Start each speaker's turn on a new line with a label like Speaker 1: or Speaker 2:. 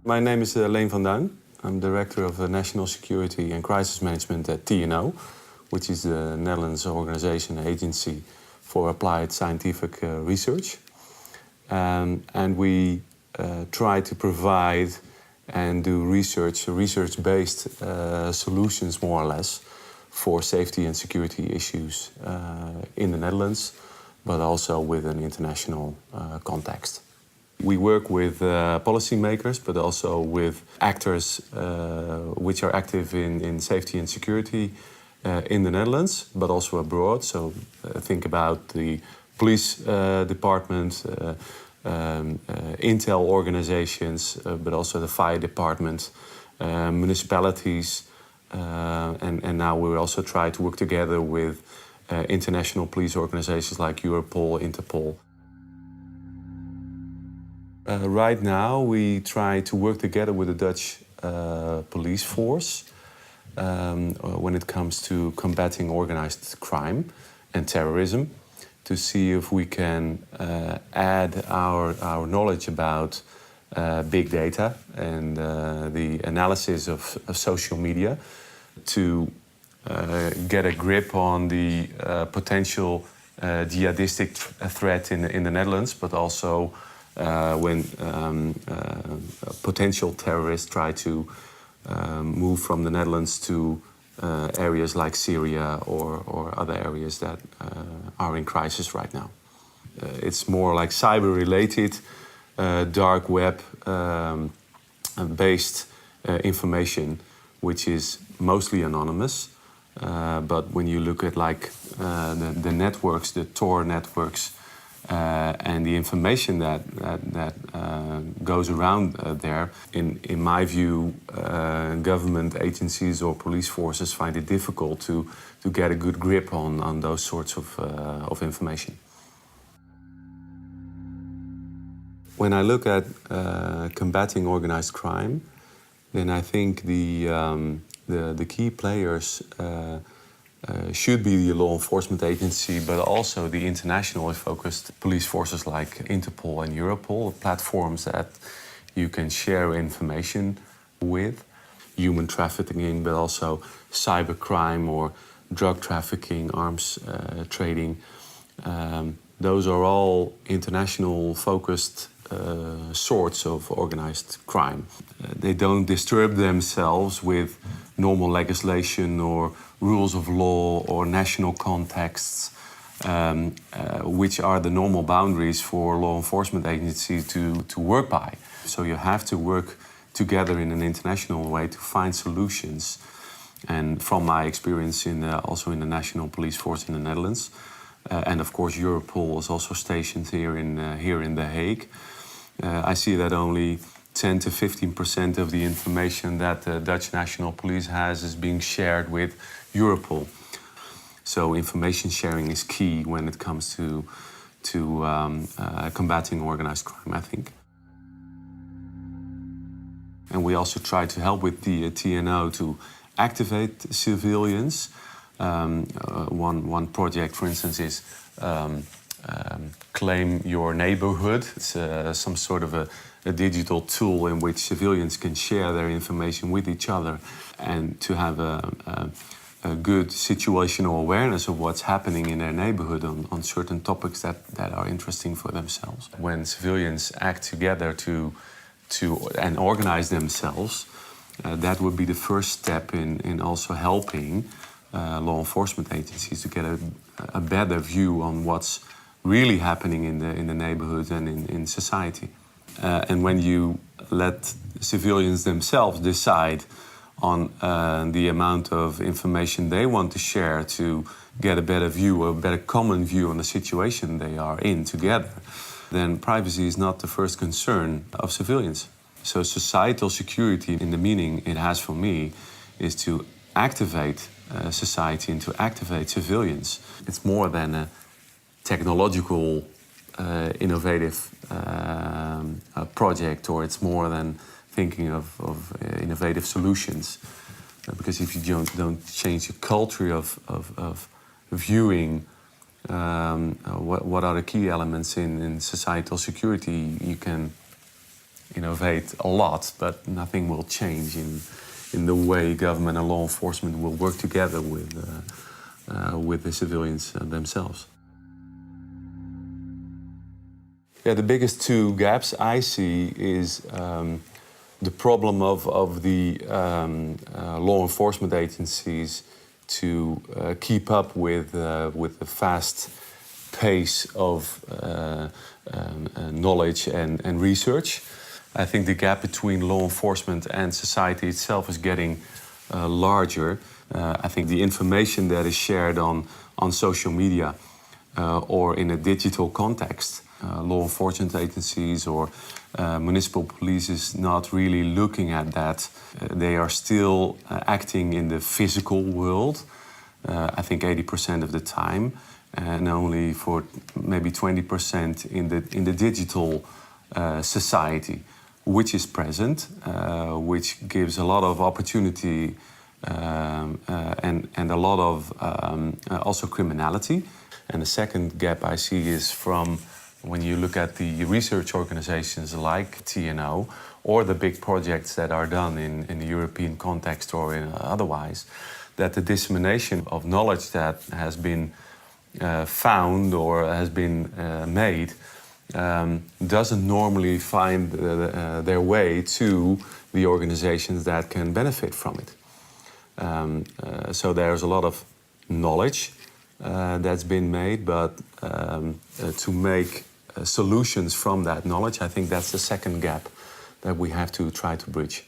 Speaker 1: My name is Leen Van Duijn. I'm Director of National Security and Crisis Management at TNO, which is the Netherlands organization agency for applied scientific research. And we try to provide and do research-based solutions, more or less, for safety and security issues in the Netherlands, but also with an international context. We work with policymakers, but also with actors which are active in safety and security in the Netherlands, but also abroad. So think about the police department, intel organizations, but also the fire department, municipalities, and now we also try to work together with international police organizations like Europol, Interpol. Right now, we try to work together with the Dutch police force when it comes to combating organized crime and terrorism, to see if we can add our knowledge about big data and the analysis of social media to get a grip on the potential jihadistic threat in the Netherlands, but also when potential terrorists try to move from the Netherlands to areas like Syria or other areas that are in crisis right now. It's more like cyber-related, dark web based information, which is mostly anonymous. But when you look at like the networks, the Tor networks, and the information that goes around there, in my view, government agencies or police forces find it difficult to get a good grip on those sorts of information. When I look at combating organized crime, then I think the key players should be the law enforcement agency, but also the internationally focused police forces like Interpol and Europol, platforms that you can share information with. Human trafficking, but also cybercrime or drug trafficking, arms trading. Those are all international focused sorts of organized crime. They don't disturb themselves with normal legislation or rules of law or national contexts, which are the normal boundaries for law enforcement agencies to work by. So you have to work together in an international way to find solutions. And from my experience also in the National Police Force in the Netherlands, and of course Europol is also stationed here in The Hague, I see that only 10 to 15% of the information that the Dutch National Police has is being shared with Europol. So information sharing is key when it comes to combating organized crime, I think. And we also try to help with the TNO to activate civilians. One project, for instance, is Claim Your Neighborhood. It's some sort of a digital tool in which civilians can share their information with each other and to have a good situational awareness of what's happening in their neighborhood on certain topics that are interesting for themselves. When civilians act together and organize themselves, that would be the first step in also helping law enforcement agencies to get a better view on what's really happening in the neighborhood and in society. And when you let civilians themselves decide on the amount of information they want to share to get a better view, a better common view on the situation they are in together, then privacy is not the first concern of civilians. So societal security, in the meaning it has for me, is to activate society and to activate civilians. It's more than a technological, innovative project, or it's more than thinking of innovative solutions. Because if you don't change the culture of viewing what are the key elements in societal security, you can innovate a lot, but nothing will change in the way government and law enforcement will work together with the civilians themselves. Yeah, the biggest two gaps I see is the problem of the law enforcement agencies to keep up with the fast pace of knowledge and research. I think the gap between law enforcement and society itself is getting larger. I think the information that is shared on social media or in a digital context, law enforcement agencies or municipal police is not really looking at that. They are still acting in the physical world, I think 80% of the time, and only for maybe 20% in the digital society, which is present, which gives a lot of opportunity and a lot of also criminality. And the second gap I see is from when you look at the research organizations like TNO or the big projects that are done in the European context or otherwise, that the dissemination of knowledge that has been found or has been made doesn't normally find their way to the organizations that can benefit from it. So there's a lot of knowledge that's been made, but to make solutions from that knowledge, I think that's the second gap that we have to try to bridge.